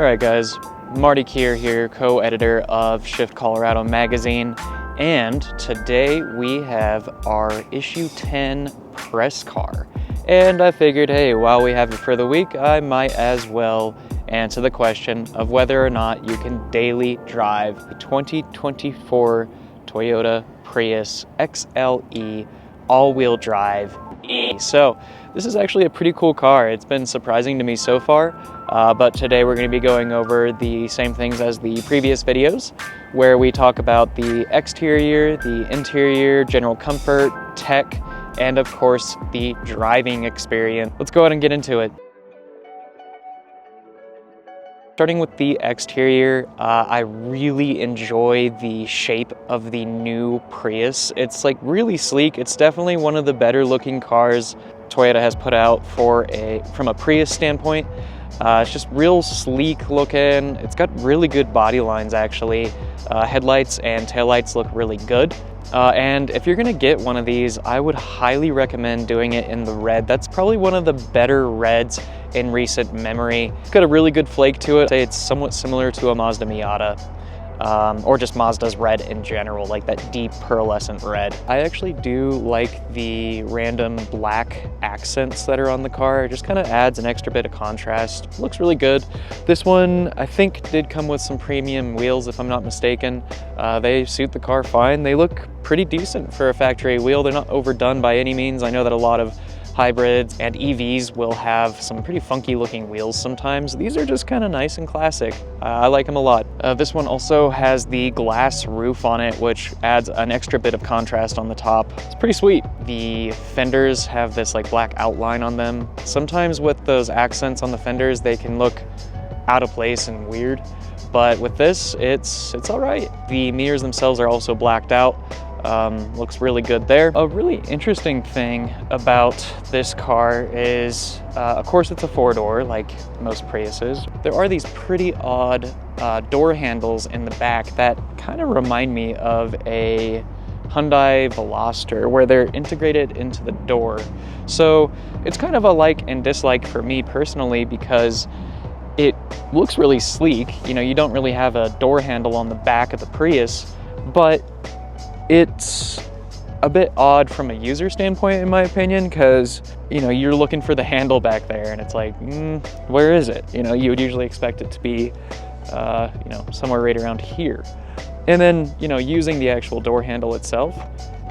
Alright guys, Marty Kier here, co-editor of Shift Colorado magazine, and today we have our issue 10 press car. And I figured, hey, while we have it for the week, I might as well answer the question of whether or not you can daily drive the 2024 Toyota Prius XLE all-wheel drive E. So this is actually a pretty cool car. It's been surprising to me so far, but today we're going to be going over the same things as the previous videos, where we talk about the exterior, the interior, general comfort, tech, and of course the driving experience. Let's go ahead and get into it. Starting with the exterior, I really enjoy the shape of the new Prius. It's like really sleek. It's definitely one of the better looking cars Toyota has put out from a Prius standpoint. It's just real sleek looking. It's got really good body lines actually. Headlights and taillights look really good. And if you're gonna get one of these, I would highly recommend doing it in the red. That's probably one of the better reds in recent memory. It's got a really good flake to it. I'd say it's somewhat similar to a Mazda Miata, or just Mazda's red in general, like that deep pearlescent red. I actually do like the random black accents that are on the car. It just kind of adds an extra bit of contrast. Looks really good. This one, I think, did come with some premium wheels, if I'm not mistaken. They suit the car fine. They look pretty decent for a factory wheel. They're not overdone by any means. I know that a lot of hybrids and EVs will have some pretty funky looking wheels sometimes. These are just kind of nice and classic. I like them a lot. This one also has the glass roof on it, which adds an extra bit of contrast on the top. It's pretty sweet. The fenders have this like black outline on them. Sometimes with those accents on the fenders, they can look out of place and weird, but with this, it's all right. The mirrors themselves are also blacked out. Looks really good there. A really interesting thing about this car is, of course it's a four-door like most Priuses. There are these pretty odd door handles in the back that kind of remind me of a Hyundai Veloster, where they're integrated into the door. So it's kind of a like and dislike for me personally, because it looks really sleek. You know, you don't really have a door handle on the back of the Prius, but it's a bit odd from a user standpoint, in my opinion, because, you know, you're looking for the handle back there and it's like, where is it? You know, you would usually expect it to be, you know, somewhere right around here. And then, you know, using the actual door handle itself,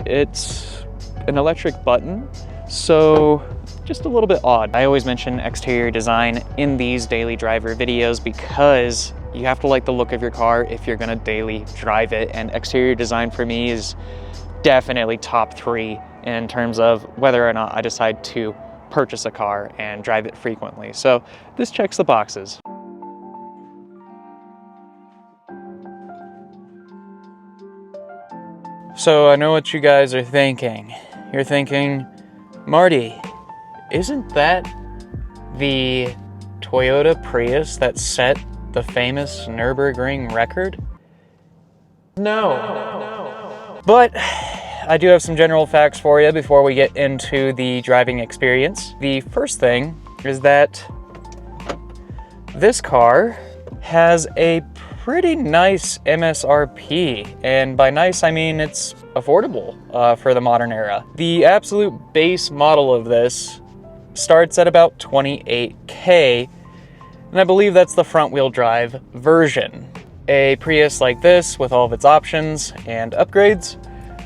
it's an electric button, so just a little bit odd. I always mention exterior design in these daily driver videos because you have to like the look of your car if you're gonna daily drive it, and exterior design for me is definitely top 3 in terms of whether or not I decide to purchase a car and drive it frequently. So this checks the boxes. So I know what you guys are thinking. You're thinking, Marty, isn't that the Toyota Prius that set the famous Nürburgring record? No. But I do have some general facts for you before we get into the driving experience. The first thing is that this car has a pretty nice MSRP, and by nice I mean it's affordable for the modern era. The absolute base model of this starts at about $28K, and I believe that's the front-wheel drive version. A Prius like this, with all of its options and upgrades,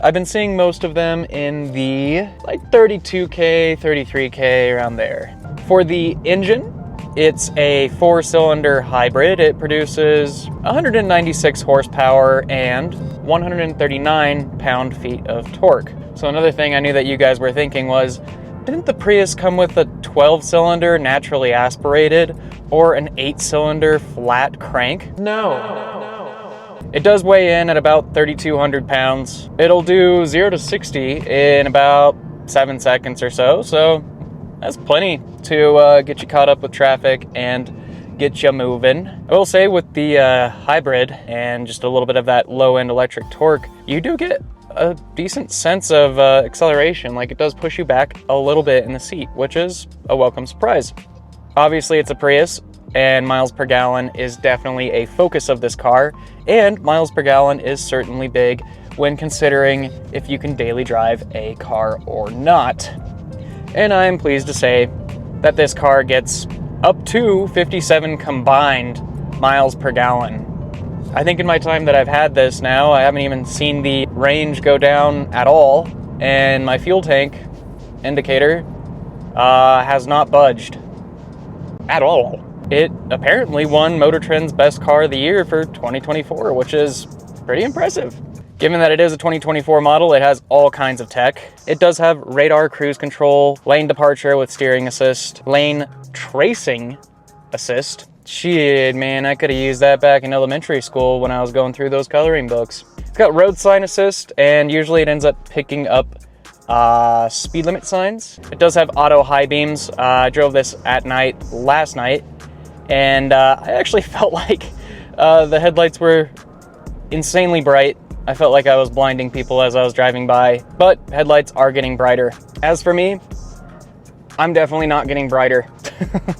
I've been seeing most of them in the like 32K, 33K, around there. For the engine, it's a 4-cylinder hybrid. It produces 196 horsepower and 139 pound-feet of torque. So another thing I knew that you guys were thinking was, didn't the Prius come with a 12-cylinder naturally aspirated or an 8-cylinder flat crank? No. It does weigh in at about 3,200 pounds. It'll do 0 to 60 in about 7 seconds or so, so that's plenty to get you caught up with traffic and get you moving. I will say with the hybrid and just a little bit of that low-end electric torque, you do get a decent sense of acceleration. Like, it does push you back a little bit in the seat, which is a welcome surprise. Obviously it's a Prius, and miles per gallon is definitely a focus of this car, and miles per gallon is certainly big when considering if you can daily drive a car or not. And I'm pleased to say that this car gets up to 57 combined miles per gallon. I think in my time that I've had this now, I haven't even seen the range go down at all, and my fuel tank indicator has not budged at all. It apparently won Motor Trend's Best Car of the Year for 2024, which is pretty impressive. Given that it is a 2024 model, it has all kinds of tech. It does have radar cruise control, lane departure with steering assist, lane tracing assist. Shit, man, I could have used that back in elementary school when I was going through those coloring books. It's got road sign assist, and usually it ends up picking up speed limit signs. It does have auto high beams. I drove this at night last night, and I actually felt like the headlights were insanely bright. I felt like I was blinding people as I was driving by, but headlights are getting brighter. As for me, I'm definitely not getting brighter.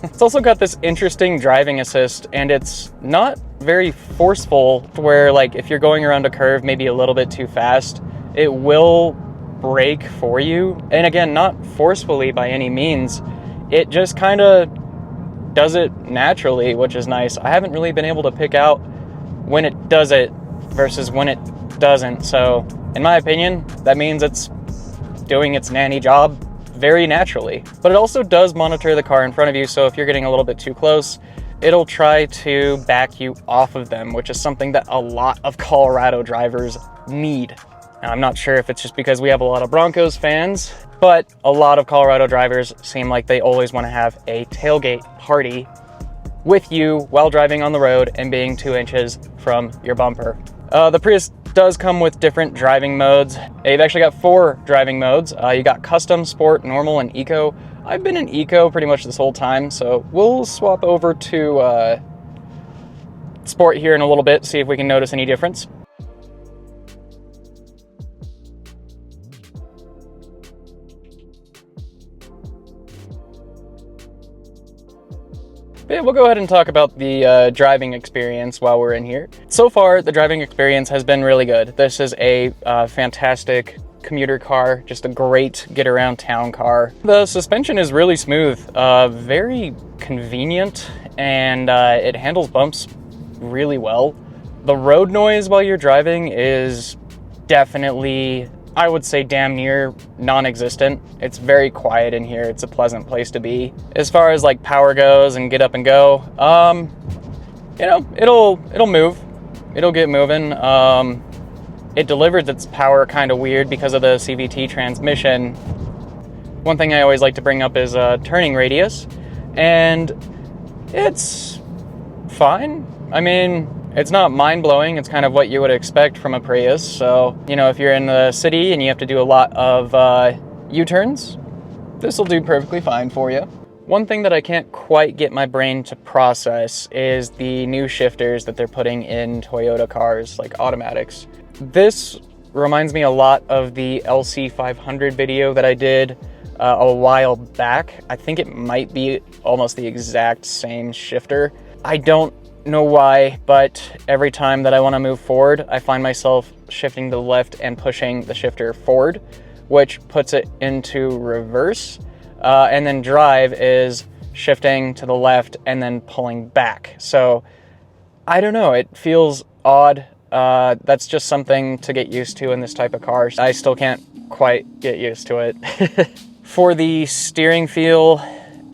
It's also got this interesting driving assist, and it's not very forceful, where like if you're going around a curve maybe a little bit too fast, it will brake for you. And again, not forcefully by any means. It just kind of does it naturally, which is nice. I haven't really been able to pick out when it does it versus when it doesn't. So in my opinion, that means it's doing its nanny job very naturally. But it also does monitor the car in front of you, so if you're getting a little bit too close, it'll try to back you off of them, which is something that a lot of Colorado drivers need. Now, I'm not sure if it's just because we have a lot of Broncos fans, but a lot of Colorado drivers seem like they always want to have a tailgate party with you while driving on the road and being 2 inches from your bumper. The Prius does come with different driving modes. You've actually got 4 driving modes. You got custom, sport, normal, and eco. I've been in eco pretty much this whole time, so we'll swap over to sport here in a little bit, see if we can notice any difference. But yeah, we'll go ahead and talk about the driving experience while we're in here. So far, the driving experience has been really good. This is a fantastic commuter car, just a great get-around town car. The suspension is really smooth, very convenient, and it handles bumps really well. The road noise while you're driving is definitely, I would say, damn near non-existent. It's very quiet in here. It's a pleasant place to be. As far as like power goes and get up and go, you know, it'll move. It'll get moving. It delivers its power kind of weird because of the CVT transmission. One thing I always like to bring up is turning radius, and it's fine. I mean, it's not mind-blowing. It's kind of what you would expect from a Prius. So, you know, if you're in the city and you have to do a lot of U-turns, this will do perfectly fine for you. One thing that I can't quite get my brain to process is the new shifters that they're putting in Toyota cars, like automatics. This reminds me a lot of the LC500 video that I did a while back. I think it might be almost the exact same shifter. I don't know why, but every time that I want to move forward, I find myself shifting to the left and pushing the shifter forward, which puts it into reverse. And then drive is shifting to the left and then pulling back. So I don't know, it feels odd. That's just something to get used to in this type of car. I still can't quite get used to it. For the steering feel,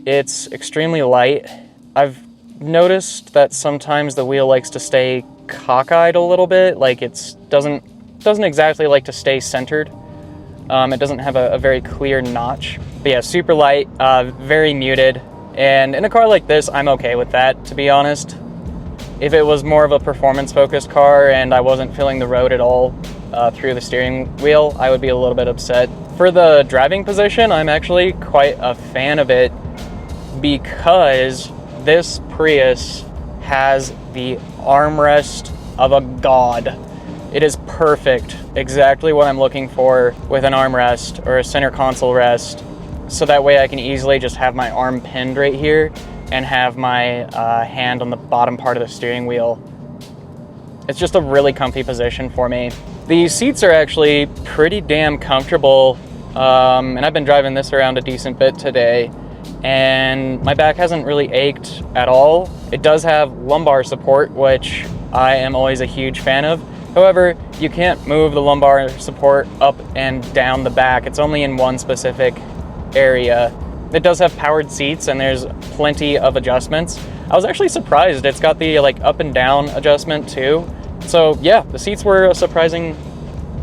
it's extremely light. I've noticed that sometimes the wheel likes to stay cockeyed a little bit, like it doesn't exactly like to stay centered. It doesn't have a very clear notch. But yeah, super light, very muted. And in a car like this, I'm okay with that, to be honest. If it was more of a performance-focused car and I wasn't feeling the road at all through the steering wheel, I would be a little bit upset. For the driving position, I'm actually quite a fan of it because this Prius has the armrest of a god. It is perfect, exactly what I'm looking for with an armrest or a center console rest. So that way I can easily just have my arm pinned right here and have my hand on the bottom part of the steering wheel. It's just a really comfy position for me. The seats are actually pretty damn comfortable, and I've been driving this around a decent bit today, and my back hasn't really ached at all. It does have lumbar support, which I am always a huge fan of. However, you can't move the lumbar support up and down the back. It's only in one specific area. It does have powered seats, and there's plenty of adjustments. I was actually surprised. It's got the like up and down adjustment too. So yeah, the seats were a surprising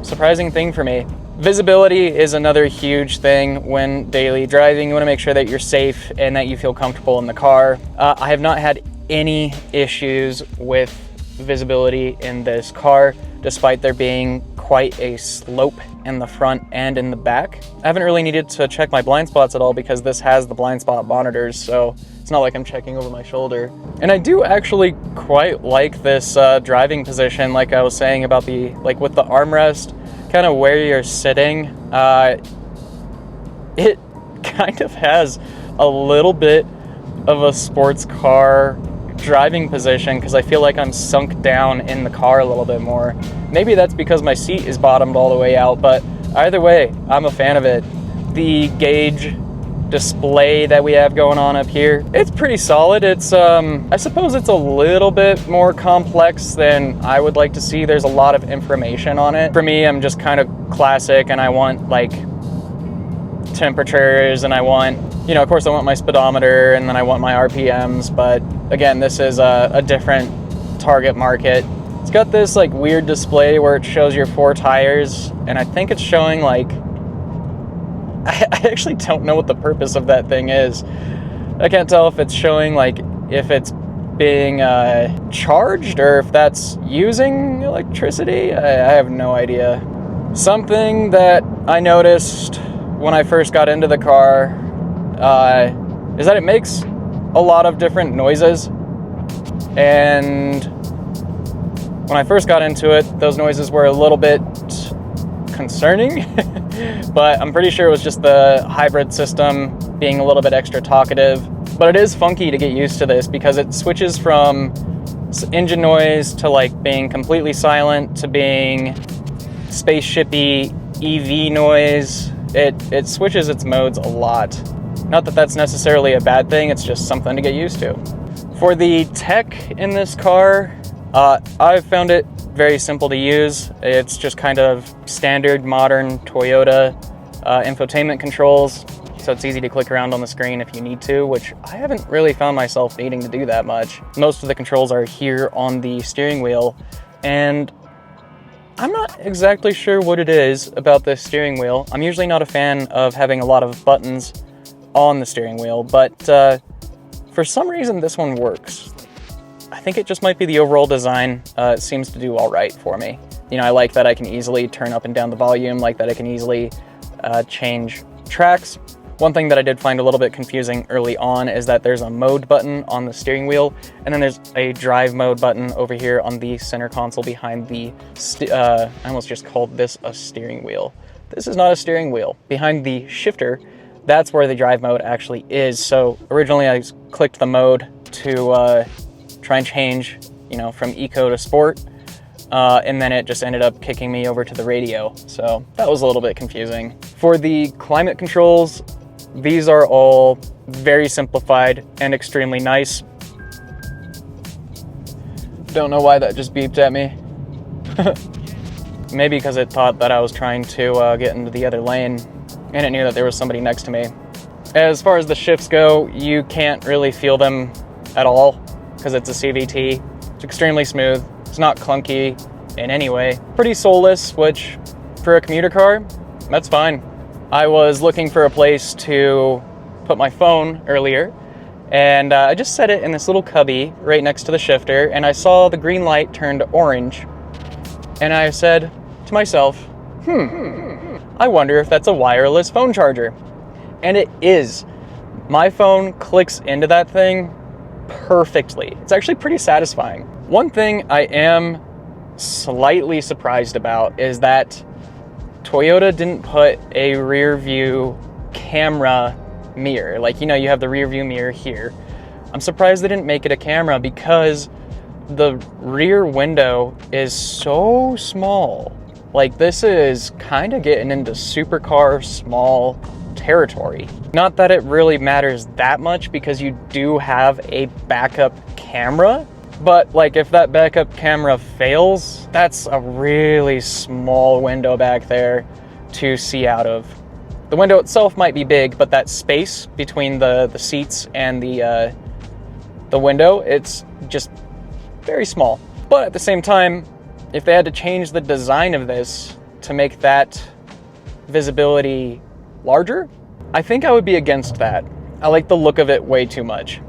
thing for me. Visibility is another huge thing when daily driving. You want to make sure that you're safe and that you feel comfortable in the car. I have not had any issues with visibility in this car, despite there being quite a slope in the front and in the back. I haven't really needed to check my blind spots at all because this has the blind spot monitors, so it's not like I'm checking over my shoulder. And I do actually quite like this driving position, like I was saying about the, like with the armrest, kind of where you're sitting. It kind of has a little bit of a sports car driving position because I feel like I'm sunk down in the car a little bit more. Maybe that's because my seat is bottomed all the way out, but either way, I'm a fan of it. The gauge display that we have going on up here, it's pretty solid. It's I suppose it's a little bit more complex than I would like to see. There's a lot of information on it. For me, I'm just kind of classic, and I want like temperatures, and I want, you know, of course I want my speedometer, and then I want my RPMs, but again, this is a different target market. It's got this like weird display where it shows your 4 tires, and I think it's showing like, I actually don't know what the purpose of that thing is. I can't tell if it's showing like if it's being charged or if that's using electricity. I have no idea. Something that I noticed when I first got into the car is that it makes a lot of different noises. And when I first got into it, those noises were a little bit concerning, but I'm pretty sure it was just the hybrid system being a little bit extra talkative. But it is funky to get used to this because it switches from engine noise to like being completely silent to being spaceshipy EV noise. It switches its modes a lot. Not that that's necessarily a bad thing, it's just something to get used to. For the tech in this car, I've found it very simple to use. It's just kind of standard modern Toyota infotainment controls, so it's easy to click around on the screen if you need to, which I haven't really found myself needing to do that much. Most of the controls are here on the steering wheel, and I'm not exactly sure what it is about this steering wheel. I'm usually not a fan of having a lot of buttons on the steering wheel, but for some reason this one works. I think it just might be the overall design. It seems to do all right for me. You know, I like that I can easily turn up and down the volume, like that I can easily change tracks. One thing that I did find a little bit confusing early on is that there's a mode button on the steering wheel, and then there's a drive mode button over here on the center console behind the, I almost just called this a steering wheel. This is not a steering wheel. Behind the shifter, that's where the drive mode actually is. So originally I clicked the mode to try and change, you know, from eco to sport, and then it just ended up kicking me over to the radio. So that was a little bit confusing. For the climate controls, these are all very simplified and extremely nice. Don't know why that just beeped at me. Maybe because it thought that I was trying to get into the other lane, and it knew that there was somebody next to me. As far as the shifts go, you can't really feel them at all because it's a CVT. It's extremely smooth. It's not clunky in any way. Pretty soulless, which for a commuter car, that's fine. I was looking for a place to put my phone earlier, and I just set it in this little cubby right next to the shifter, and I saw the green light turned orange, and I said to myself, I wonder if that's a wireless phone charger. And it is. My phone clicks into that thing perfectly. It's actually pretty satisfying. One thing I am slightly surprised about is that Toyota didn't put a rear view camera mirror. Like, you know, you have the rear view mirror here. I'm surprised they didn't make it a camera because the rear window is so small. Like, this is kind of getting into supercar small territory. Not that it really matters that much because you do have a backup camera, but like if that backup camera fails, that's a really small window back there to see out of. The window itself might be big, but that space between the seats and the window, it's just very small. But at the same time, if they had to change the design of this to make that visibility larger, I think I would be against that. I like the look of it way too much.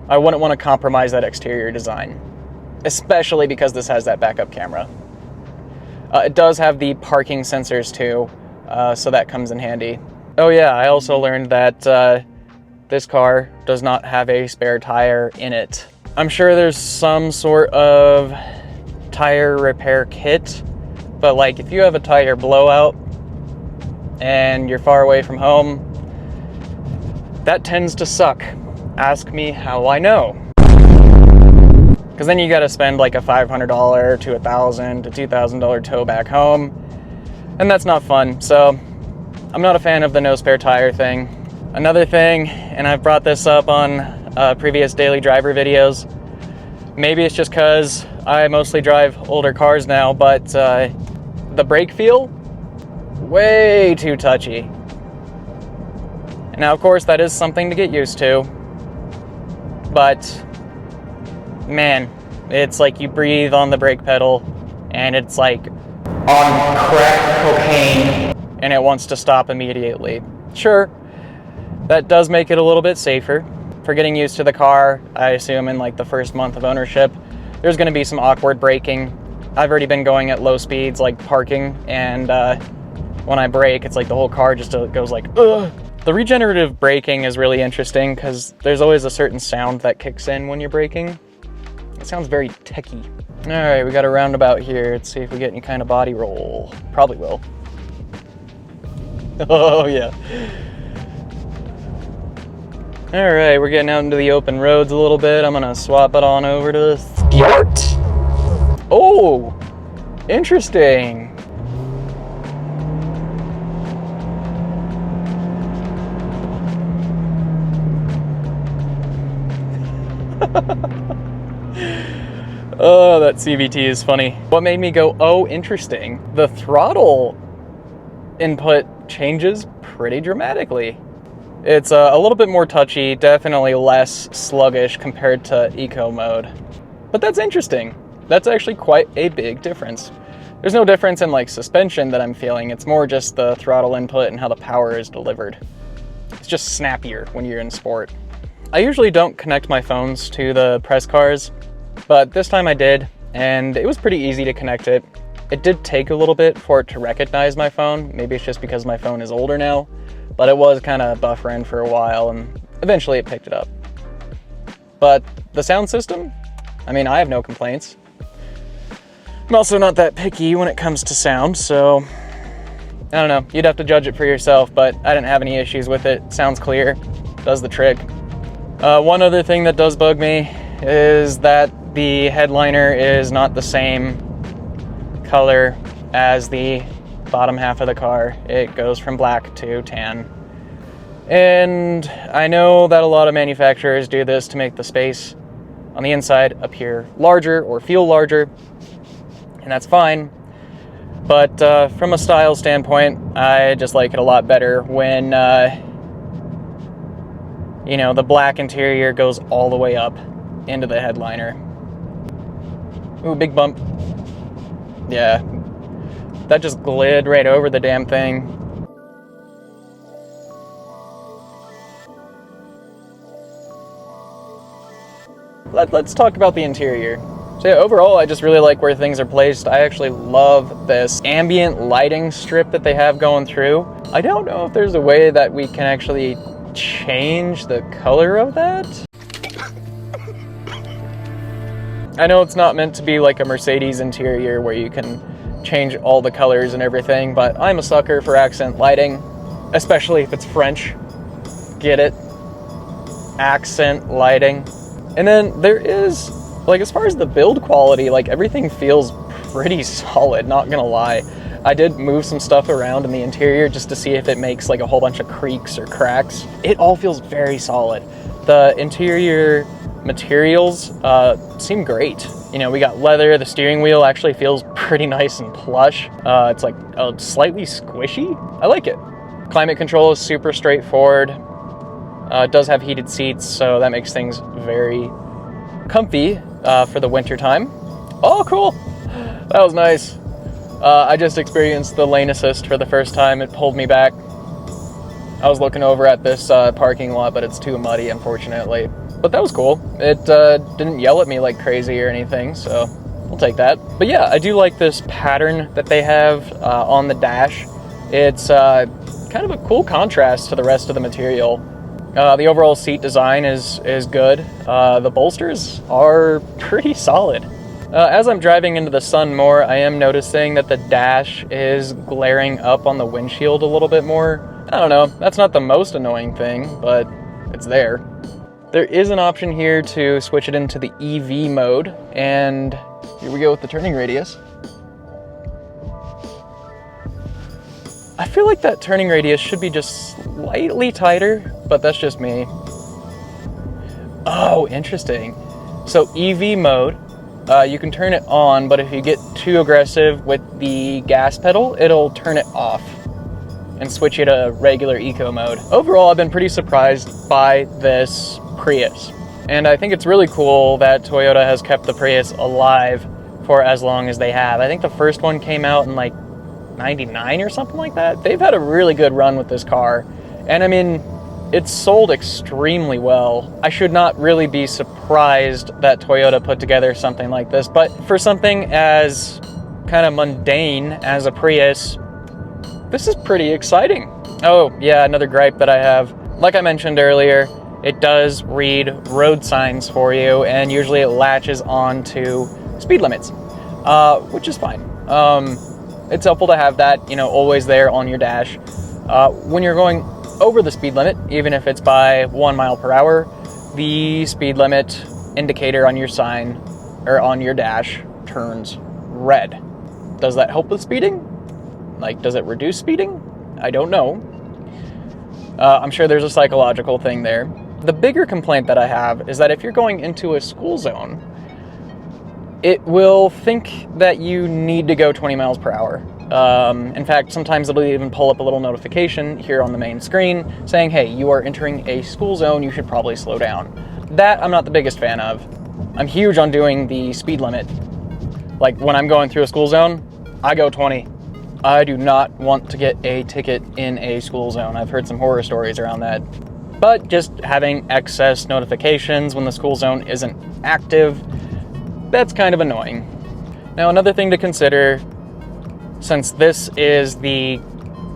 I wouldn't want to compromise that exterior design, especially because this has that backup camera. It does have the parking sensors too, so that comes in handy. Oh yeah, I also learned that this car does not have a spare tire in it. I'm sure there's some sort of tire repair kit, but like if you have a tire blowout and you're far away from home, that tends to suck. Ask me how I know. Because then you gotta spend like a $500 to $1,000 to $2,000 tow back home, and that's not fun. So I'm not a fan of the no spare tire thing. Another thing, and I've brought this up on previous daily driver videos, maybe it's just because I mostly drive older cars now, but the brake feel, way too touchy. Now, of course, that is something to get used to, but man, it's like you breathe on the brake pedal and it's like on crack cocaine and it wants to stop immediately. Sure, that does make it a little bit safer. For getting used to the car, I assume in like the first month of ownership, there's going to be some awkward braking. I've already been going at low speeds, like parking, and when I brake, it's like the whole car just goes like, ugh. The regenerative braking is really interesting because there's always a certain sound that kicks in when you're braking. It sounds very techy. All right, we got a roundabout here. Let's see if we get any kind of body roll. Probably will. Oh yeah. All right, we're getting out into the open roads a little bit. I'm gonna swap it on over to Sport. Oh, interesting. Oh, that CVT is funny. What made me go, oh, interesting? The throttle input changes pretty dramatically. It's a little bit more touchy, definitely less sluggish compared to eco mode. But that's interesting. That's actually quite a big difference. There's no difference in like suspension that I'm feeling. It's more just the throttle input and how the power is delivered. It's just snappier when you're in sport. I usually don't connect my phones to the press cars, but this time I did, and it was pretty easy to connect it. It did take a little bit for it to recognize my phone. Maybe it's just because my phone is older now, but it was kind of buffering for a while, and eventually it picked it up. But the sound system, I mean, I have no complaints. I'm also not that picky when it comes to sound, so I don't know. You'd have to judge it for yourself, but I didn't have any issues with it. Sounds clear, does the trick. One other thing that does bug me is that the headliner is not the same color as the bottom half of the car. It goes from black to tan. And I know that a lot of manufacturers do this to make the space on the inside appear larger or feel larger, and that's fine. But from a style standpoint, I just like it a lot better when you know, the black interior goes all the way up into the headliner. Ooh, big bump. Yeah, that just glid right over the damn thing. Let's talk about the interior. So yeah, overall, I just really like where things are placed. I actually love this ambient lighting strip that they have going through. I don't know if there's a way that we can actually change the color of that. I know it's not meant to be like a Mercedes interior where you can change all the colors and everything, but I'm a sucker for accent lighting, especially if it's French. Get it? accent lighting. And then there is, like, as far as the build quality, like, everything feels pretty solid, not gonna lie. I did move some stuff around in the interior just to see if it makes like a whole bunch of creaks or cracks. It all feels very solid. The interior materials seem great. You know, we got leather, the steering wheel actually feels pretty nice and plush. It's like slightly squishy. I like it. Climate control is super straightforward. It does have heated seats, so that makes things very comfy for the winter time. Oh, cool. That was nice. I just experienced the lane assist for the first time. It pulled me back. I was looking over at this parking lot, but it's too muddy, unfortunately. But that was cool. It didn't yell at me like crazy or anything, so we'll take that. But yeah, I do like this pattern that they have on the dash. It's kind of a cool contrast to the rest of the material. The overall seat design is good. The bolsters are pretty solid. As I'm driving into the sun more, I am noticing that the dash is glaring up on the windshield a little bit more. I don't know, that's not the most annoying thing, but it's there. There is an option here to switch it into the EV mode, and here we go with the turning radius. I feel like that turning radius should be just slightly tighter, but that's just me. Oh, interesting. So EV mode, you can turn it on, but if you get too aggressive with the gas pedal, it'll turn it off and switch you to regular eco mode. Overall, I've been pretty surprised by this Prius. And I think it's really cool that Toyota has kept the Prius alive for as long as they have. I think the first one came out in like 99 or something like that. They've had a really good run with this car. And I mean, it's sold extremely well. I should not really be surprised that Toyota put together something like this, but for something as kind of mundane as a Prius, this is pretty exciting. Oh yeah, another gripe that I have. Like I mentioned earlier, it does read road signs for you, and usually it latches on to speed limits, which is fine. It's helpful to have that, you know, always there on your dash. When you're going over the speed limit, even if it's by 1 mile per hour, the speed limit indicator on your sign or on your dash turns red. Does that help with speeding? Like, does it reduce speeding? I don't know. I'm sure there's a psychological thing there. The bigger complaint that I have is that if you're going into a school zone, it will think that you need to go 20 miles per hour. In fact, sometimes it'll even pull up a little notification here on the main screen saying, hey, you are entering a school zone, you should probably slow down. That I'm not the biggest fan of. I'm huge on doing the speed limit. Like when I'm going through a school zone, I go 20. I do not want to get a ticket in a school zone. I've heard some horror stories around that. But just having excess notifications when the school zone isn't active, that's kind of annoying. Now, another thing to consider, since this is the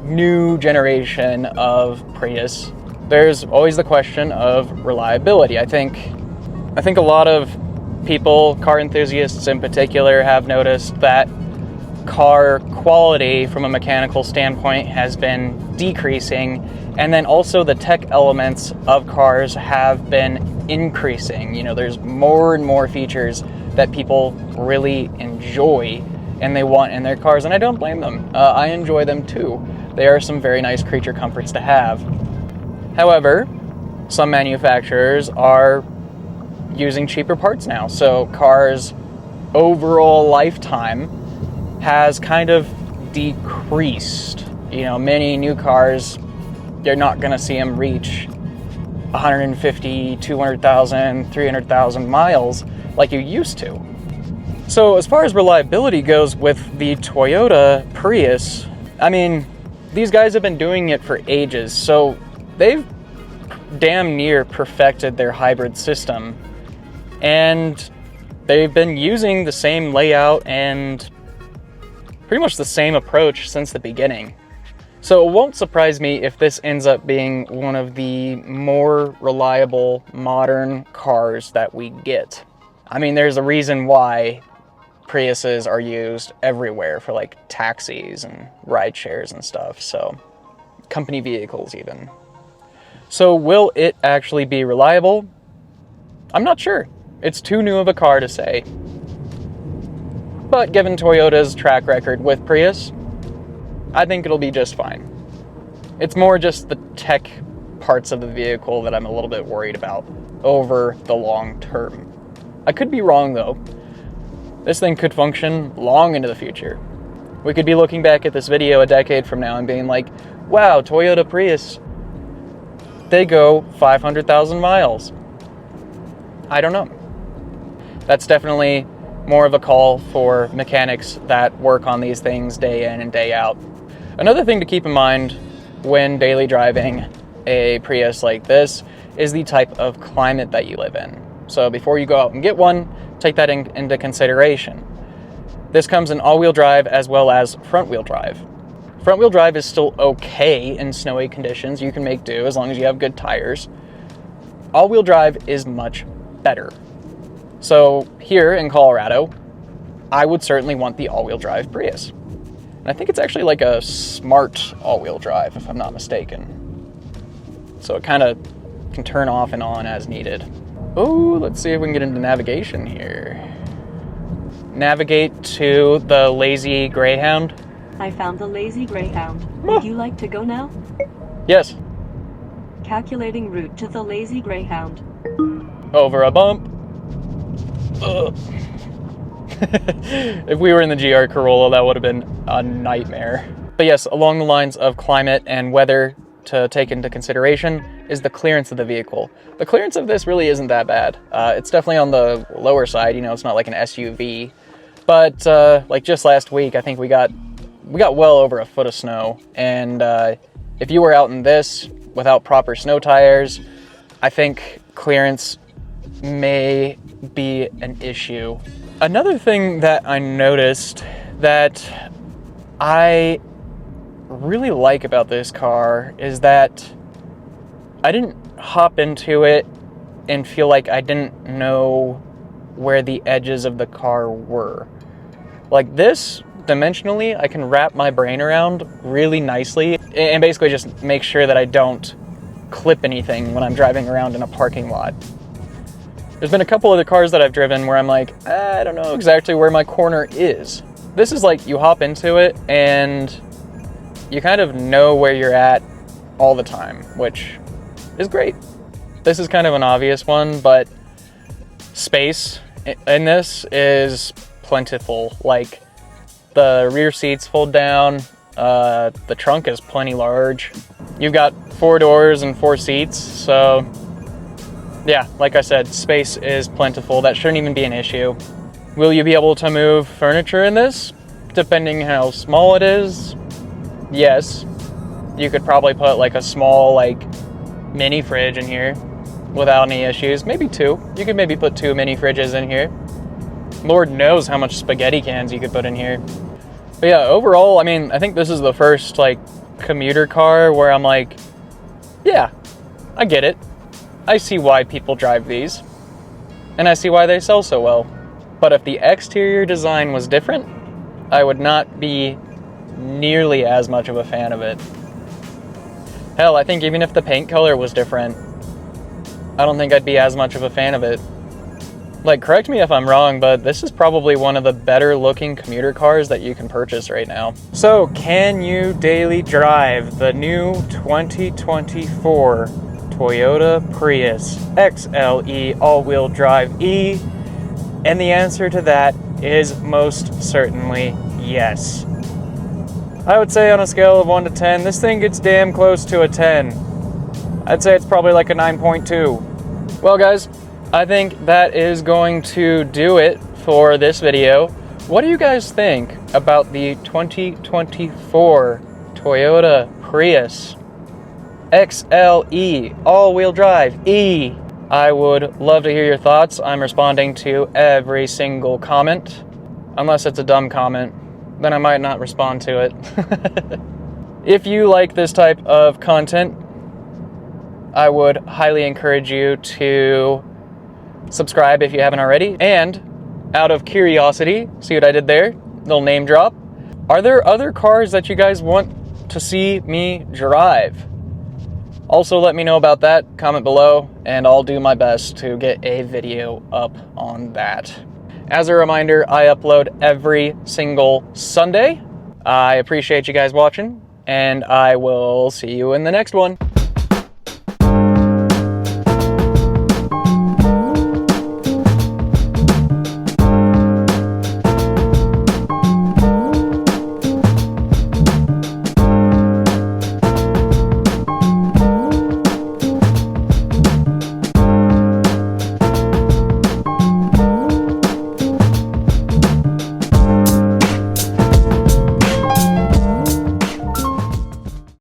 new generation of Prius, there's always the question of reliability. I think a lot of people, car enthusiasts in particular, have noticed that car quality from a mechanical standpoint has been decreasing, and then also the tech elements of cars have been increasing. You know, there's more and more features that people really enjoy and they want in their cars, and I don't blame them. I enjoy them too. They are some very nice creature comforts to have. However, some manufacturers are using cheaper parts now, so cars' overall lifetime has kind of decreased. You know, many new cars, you're not gonna see them reach 150, 200,000, 300,000 miles like you used to. So as far as reliability goes with the Toyota Prius, I mean, these guys have been doing it for ages, so they've damn near perfected their hybrid system, and they've been using the same layout and pretty much the same approach since the beginning. So it won't surprise me if this ends up being one of the more reliable modern cars that we get. I mean, there's a reason why Priuses are used everywhere for like taxis and ride shares and stuff, so company vehicles even. So will it actually be reliable? I'm not sure. It's too new of a car to say. But given Toyota's track record with Prius, I think it'll be just fine. It's more just the tech parts of the vehicle that I'm a little bit worried about over the long term. I could be wrong though. This thing could function long into the future. We could be looking back at this video a decade from now and being like, wow, Toyota Prius, they go 500,000 miles. I don't know. That's definitely more of a call for mechanics that work on these things day in and day out. Another thing to keep in mind when daily driving a Prius like this is the type of climate that you live in. So before you go out and get one, take that into consideration. This comes in all-wheel drive as well as front-wheel drive. Front-wheel drive is still okay in snowy conditions. You can make do as long as you have good tires. All-wheel drive is much better. So here in Colorado, I would certainly want the all-wheel drive Prius. And I think it's actually like a smart all-wheel drive, if I'm not mistaken. So it kind of can turn off and on as needed. Oh, let's see if we can get into navigation here. Navigate to the Lazy Greyhound. I found the Lazy Greyhound. Would you like to go now? Yes. Calculating route to the Lazy Greyhound. Over a bump. If we were in the GR Corolla, that would have been a nightmare. But yes, along the lines of climate and weather to take into consideration is the clearance of the vehicle. The clearance of this really isn't that bad. It's definitely on the lower side, you know, it's not like an SUV. But like just last week, I think we got well over a foot of snow. And if you were out in this without proper snow tires, I think clearance may be an issue. Another thing that I noticed that I really like about this car is that I didn't hop into it and feel like I didn't know where the edges of the car were. Like this, dimensionally, I can wrap my brain around really nicely and basically just make sure that I don't clip anything when I'm driving around in a parking lot. There's been a couple of the cars that I've driven where I'm like, I don't know exactly where my corner is. This is like you hop into it and you kind of know where you're at all the time, which is great. This is kind of an obvious one, but space in this is plentiful. Like the rear seats fold down, the trunk is plenty large. You've got 4 doors and 4 seats, so yeah, like I said, space is plentiful. That shouldn't even be an issue. Will you be able to move furniture in this? Depending how small it is, yes. You could probably put like a small like mini fridge in here without any issues. Maybe 2. You could maybe put 2 mini fridges in here. Lord knows how much spaghetti cans you could put in here. But yeah, overall, I mean, I think this is the first like commuter car where I'm like, yeah, I get it. I see why people drive these, and I see why they sell so well. But if the exterior design was different, I would not be nearly as much of a fan of it. Hell, I think even if the paint color was different, I don't think I'd be as much of a fan of it. Like, correct me if I'm wrong, but this is probably one of the better looking commuter cars that you can purchase right now. So, can you daily drive the new 2024 Toyota Prius XLE all-wheel drive E? And the answer to that is most certainly yes. I would say on a scale of 1 to 10, this thing gets damn close to a 10. I'd say it's probably like a 9.2. Well guys, I think that is going to do it for this video. What do you guys think about the 2024 Toyota Prius XLE all-wheel drive E? I would love to hear your thoughts. I'm responding to every single comment. Unless it's a dumb comment, then I might not respond to it. If you like this type of content, I would highly encourage you to subscribe if you haven't already. And out of curiosity, see what I did there? Little name drop. Are there other cars that you guys want to see me drive? Also, let me know about that, comment below, and I'll do my best to get a video up on that. As a reminder, I upload every single Sunday. I appreciate you guys watching, and I will see you in the next one.